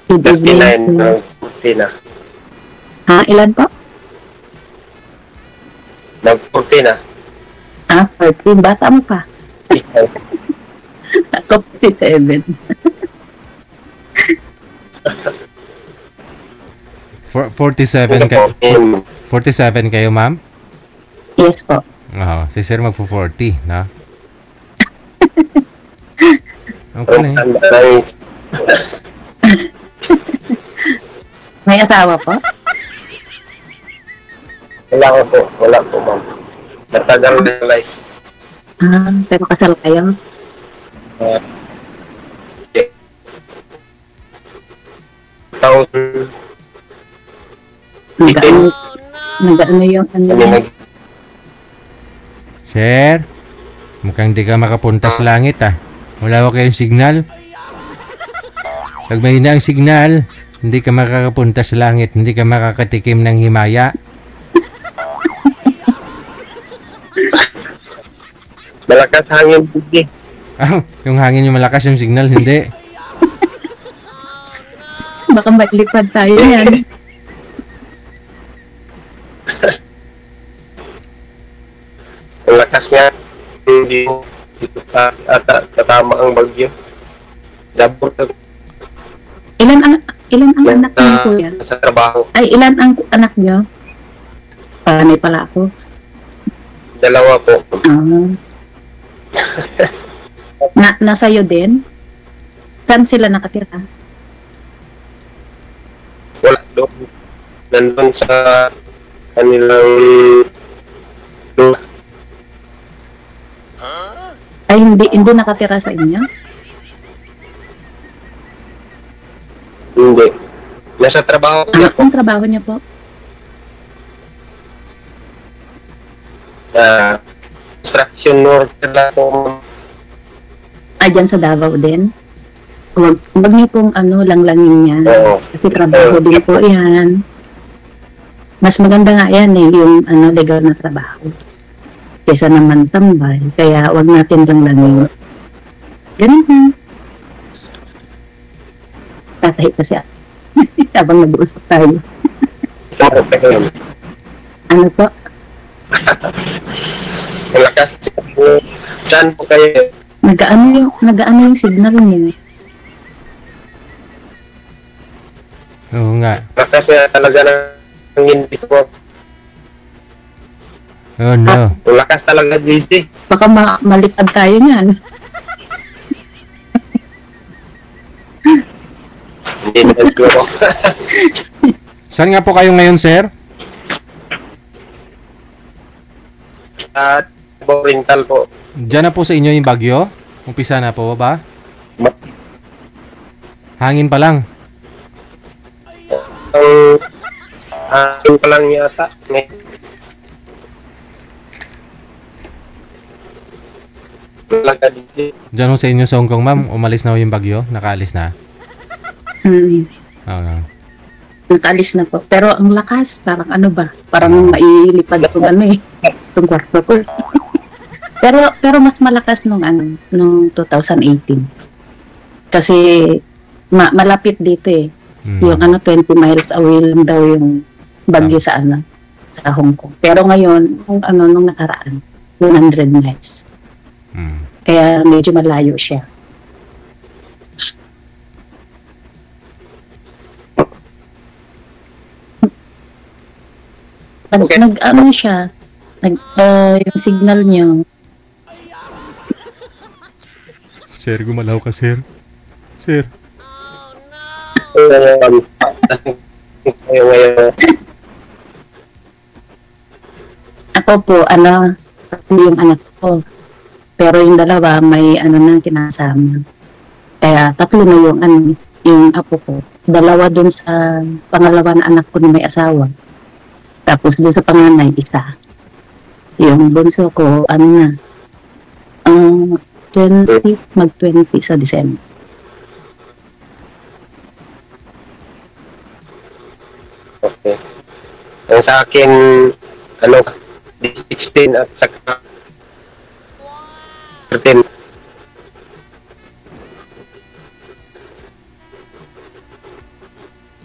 Good evening 39 po. ng 40 na. Ha, ilan po? Ng 40 na. 14. Bata mo pa. Ikaw. Ako 57. 47 ka 47 kayo, ma'am? Yes po. Oo, si sir magpo-40, na? Okay na yun. May asawa po? Wala ko po. Wala po, ma'am. Matagal na life. Pero kasal kayo? Thousand. Nag-ano yung ano? Sir, mukhang di ka makapunta sa langit, ah. Wala ko kayong signal. Pag mahina ang signal, hindi ka makakapunta sa langit, hindi ka makakatikim ng himaya. Malakas hangin po di. Yung hangin yung malakas, yung signal, hindi. Baka maglipad tayo yan. Malakas nga. Hindi mo dito sa tama ang bagyo. Dabor na Ilan ang anak niyo po yan? sa trabaho. Ay, ilan ang anak niyo? Panay pala ako. Dalawa po. Nasa'yo din? Saan sila nakatira? Wala doon. Nandun sa kanilang doon. Ay, hindi nakatira sa inyo? Hindi. Nasa trabaho niya po. Ang trabaho niya po? Construction worker lang po. Dyan sa Davao din? Wag niyo pong langlangin yan. Oo. Kasi trabaho din po yan. Mas maganda nga yan yung legal na trabaho. Kesa naman tambay. Kaya wag natin langlangin. Ganun po. Tatahi kasi habang nag-uusap tayo. Ano po? Malakas po. Saan po kayo? Nag-ano yung signal niyo? Oo nga. Malakas talaga ng hindi po. Oh no. Malakas talaga JC. Baka malipad tayo niyan. Hindi na siguro. Saan nga po kayo ngayon, sir? At rental po. Diyan na po sa inyo yung bagyo? Umpisa na po ba? Hangin pa lang. Hangin pa lang yata. Talaga dito. Diyan ho sa inyo sa Hong Kong, ma'am. Umalis na ho yung bagyo? Nakaalis na? Oo. Nakalis na po. Pero ang lakas, parang parang mailipad itong itong kwarto ko. pero mas malakas nung 2018. Kasi malapit dito eh. Yung 20 miles away lang daw yung bagyo sa Hong Kong. Pero ngayon, nung nakaraan, 100 miles. Kaya medyo malayo siya. Siya, yung signal niyo. Sir, gumalaw ka, sir. Sir. Ako po, yung anak ko. Pero yung dalawa, may na kinasama. Kaya tatlo na yung apo ko. Dalawa dun sa pangalawa na anak ko na may asawa. Tapos doon sa panganay, isa. Yung bunso ko, 20 sa December. Okay. Ang sa akin, 16 at saka 13.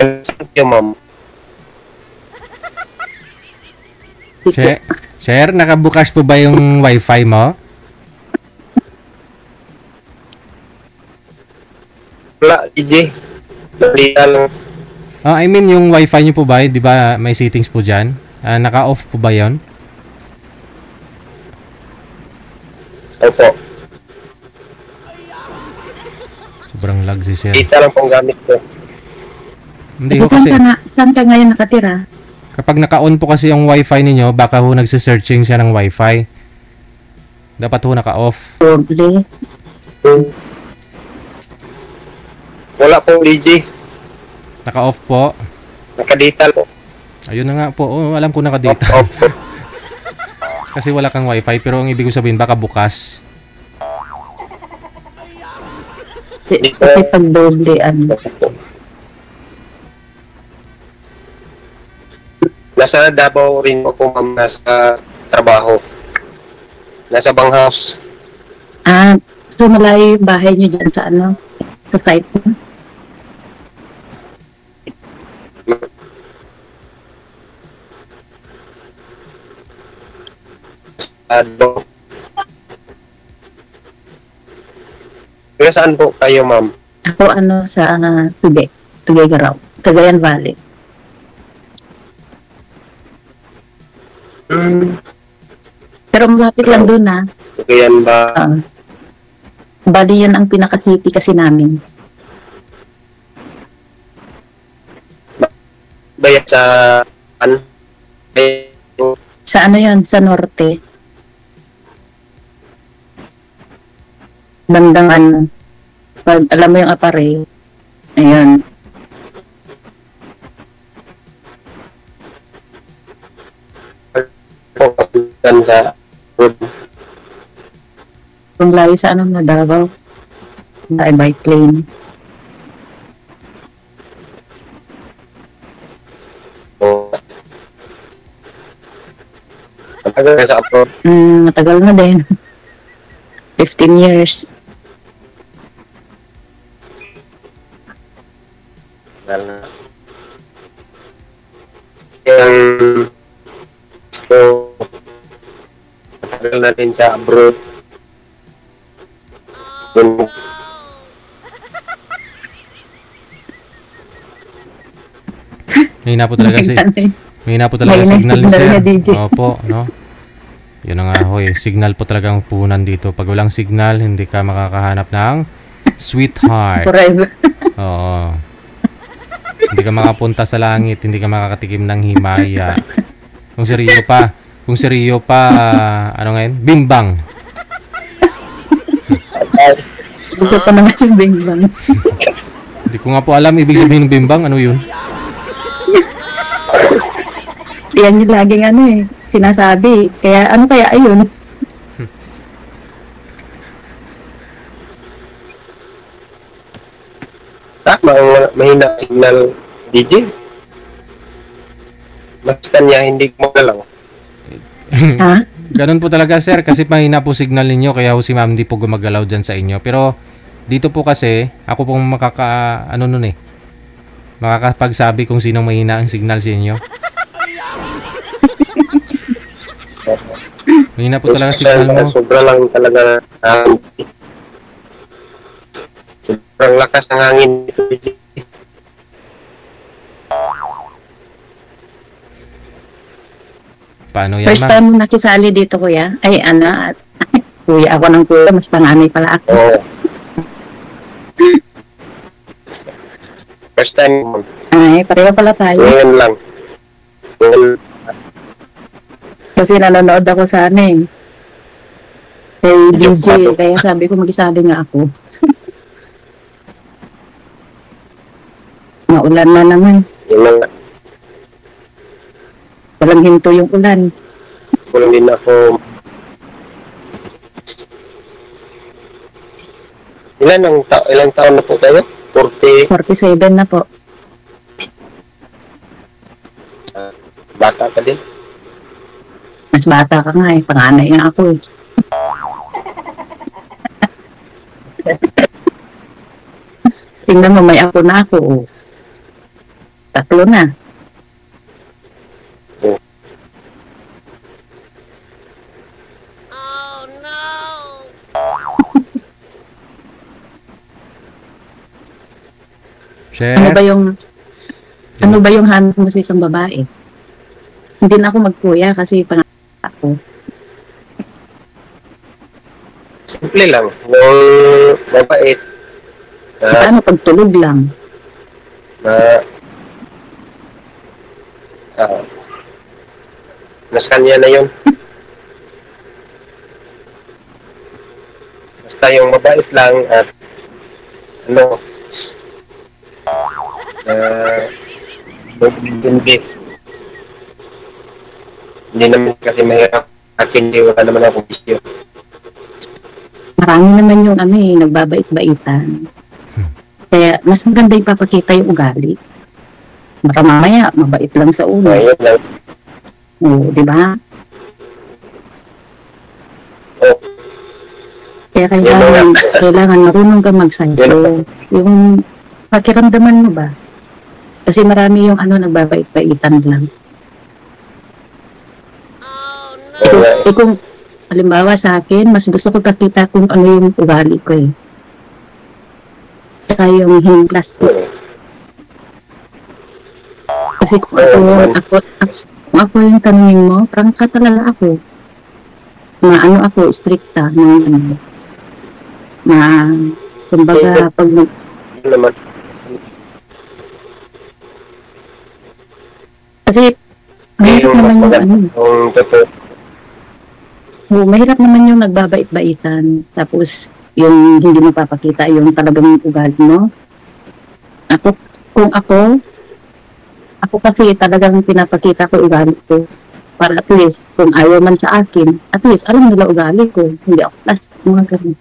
Thank you, ma'am. Sir, nakabukas po ba yung wifi mo? Wala, DJ. Nakita lang. I mean yung wifi niyo po ba, di ba may settings po dyan? Naka-off po ba yon? Opo. Sobrang lag si sir. Kita lang pong gamit ko. Hindi ho kasi, Saan ka ngayon nakatira? kapag naka-on po kasi yung wifi ninyo, baka ho nagsisearching siya ng wifi. Dapat ho naka-off. Doble. Wala pong DJ. Naka-off po. Nakadital po. Ayun na nga po. Oh, alam ko naka-data. Opo. Kasi wala kang wifi, pero ang ibig ko sabihin, baka bukas. Kasi pag doble, ano. Nasa Davao rin ako, ma'am, nasa trabaho. Nasa Banghaus. So malayo yung bahay nyo dyan sa ano? Sa site mo? Ado. Kaya saan po kayo, ma'am? Ako ano sa Tuguegarao, Cagayan Valley. Pero malapit lang doon na. Kaya ba? Bali yan ang pinaka-city kasi namin. Bayad sa ano? Sa ano yon? Sa norte. Bandang ano. Pag alam mo yung Apare, ayun. Sa road. Kung layo sa ano na Davao, by plane. Matagal na sa abroad. Matagal na din. 15 years. Matagal na. So, matagal na din sa abroad. Mahina po talaga signal ni sir. Opo, no? Yun na nga ho eh. Signal po talagang punan dito. Pag walang signal, hindi ka makakahanap ng sweetheart. Forever. Oo. Hindi ka makapunta sa langit, hindi ka makakatikim ng himaya. Kung seryo pa, ano ngayon? Bimbang. Ito pa naman yung bimbang. Hindi ko nga po alam ibig sabihin ng bimbang. Ano yun? Yan yung laging ano eh, sinasabi. Kaya ano kaya ayun? Tama, mahina signal DJ. Basta niya hindi magalaw. Ha? Ganun po talaga sir, kasi mahina po signal ninyo, kaya ho si ma'am hindi po gumagalaw dyan sa inyo. Pero dito po kasi, ako pong makakapagsabi kung sinong mahina ang signal sa inyo. Mahina po talaga signal mo. Sobra lang talaga. Sobrang lakas ng hangin dito. Paano yan, First ma'am? time mo nakisali dito, kuya? Ay, ana. Kuya, ako ng kuya. Mas panganay pala ako. Oo. First time. Ay, pareho pala tayo. Ngayon lang. Kasi nanonood ako sa ano eh. Kay DJ. Kaya sabi ko mag-isali nga ako. Maulan na naman. Yun lang. Walang hinto yung ulan. Walang din ako. Ilang taon na po kayo? 40. 47 na po. Bata ka din. Mas bata ka nga eh. Panganay nga ako eh. Tingnan mo, may ako na ako. Oh. Tatlo na. Sir, Ano ba yung hanap mo sa isang babae? Hindi na ako magkuya kasi pangarap ako. Simple lang. Yung mabait. Paano pagtulog lang? Nasa kanya na yun. Basta yung mabait lang at ano, hindi naman kasi mahirap at hindi wala naman ako bisyo. Marami naman yung nagbabait-baitan. Kaya mas maganda ipapakita yung ugali. Baka mamaya, mabait lang sa ulo. Ayun lang. Oo, di ba? Oh, Kaya kailangan marunong ka magsayo. Yung pakiramdaman mo ba? Kasi marami yung nagbabait-baitan lang. Kung halimbawa sa akin, mas gusto ko pakita kung ano yung ugali ko eh. Saka yung hindi plastic. Kasi kung ako yung tanungin mo, prangka talaga ako. Ako, stricta. Kumbaga, pag naman. kasi mahirap naman yung mahirap naman yung nagbabait-baitan. Tapos, yung hindi mo papakita yung talagang ugali mo. Kung ako kasi talagang pinapakita ko ugali ko. Para at least, kung ayaw man sa akin, at least alam nila ugali ko. Hindi ako plastic, mga ganun.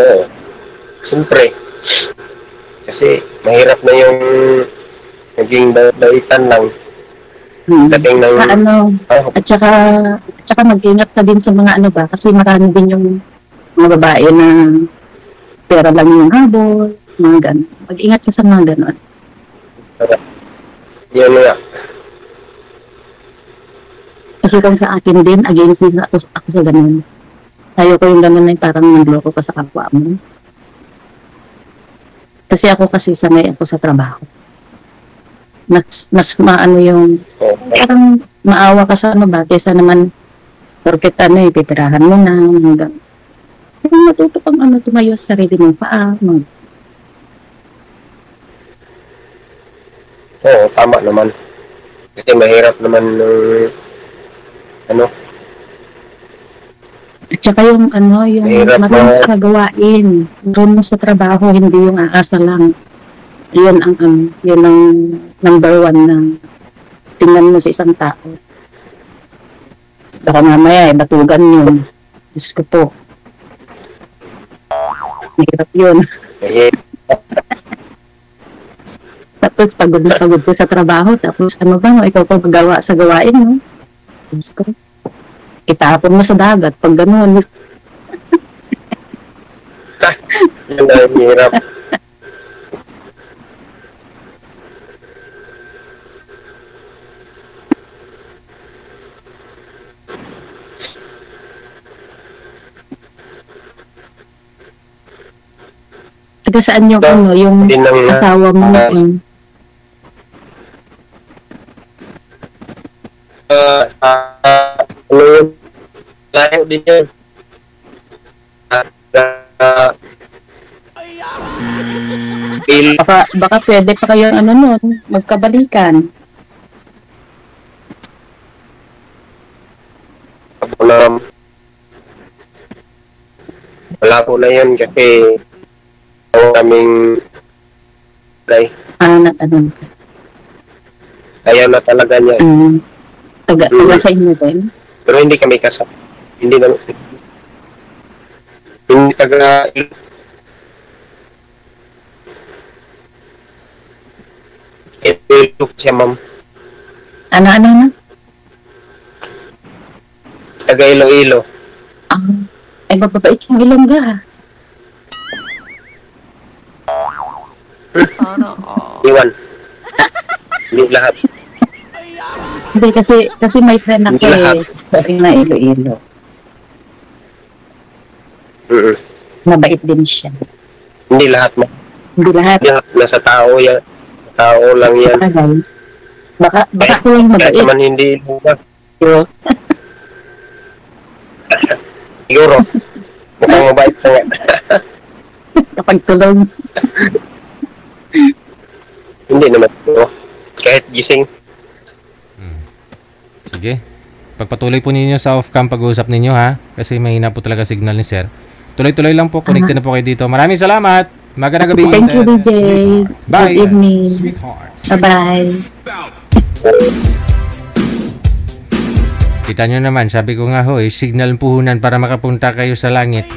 Oo. Siyempre. Kasi mahirap na yung naging baitan lang. Dating ng... At saka mag-ingat ka din sa mga kasi marami din yung mga babae na pera lang yung habol, mga ganun. Mag-ingat ka sa mga ganun. Yun nga. Kasi kung sa akin din, against din ako sa ganun. Ayaw ko yung ganun na parang nagloko ka sa kapwa mo. Kasi sanay ako sa trabaho. Mas maano yung parang maawa ka sa kaysa naman porket pipirahan mo na hanggang matuto kang tumayo sa sarili mong paa. Oo, tama naman. Kasi mahirap naman at saka yung marunong sa gawain, marunong sa trabaho, hindi yung aasa lang. Yun ang number one na tingnan mo sa isang tao. Baka mamaya batugan yun. Diyos ko po. Mahirap yun. Tapos pagod na pagod ko sa trabaho, tapos ikaw pa magawa sa gawain mo. Diyos ko. Itapon mo sa dagat pag gano'n. Yun ang hirap. Taga saan yung yung asawa mo yun? Layo din yun. Baka pwede pa kayo nun, magkabalikan. Wala po na yun kasi kaming ayaw na talaga niya. Taga sa inyo din? Pero hindi kami kasap. Hindi na. Hindi taga ito siya, ma'am. Ano? Taga Iloilo. Ay, mababait yung Ilongga. Iwan. Hindi lahat. Hindi, kasi may friend ako Hindi lahat. Galing na Iloilo. Mm-mm. Mabait din siya. Hindi lahat. Hindi lahat. Hindi lahat. Nasa tao yan. Tao lang yan. Bagay. Baka ko lang Kahit mabait. naman hindi lupa. Pero, Siguro. Mukhang mabait na nga. kapag tulog. Hindi naman. No? Kahit gising. Sige. Pagpatuloy po ninyo sa off-cam pag-uusap ninyo ha. Kasi mahina po talaga signal ni sir. Tuloy-tuloy lang po. Connected na po kayo dito. Maraming salamat. Magandang gabi. Thank you, DJ. Bye. Good evening. Bye-bye. Kita nyo naman, sabi ko nga ho, signal puhunan para makapunta kayo sa langit.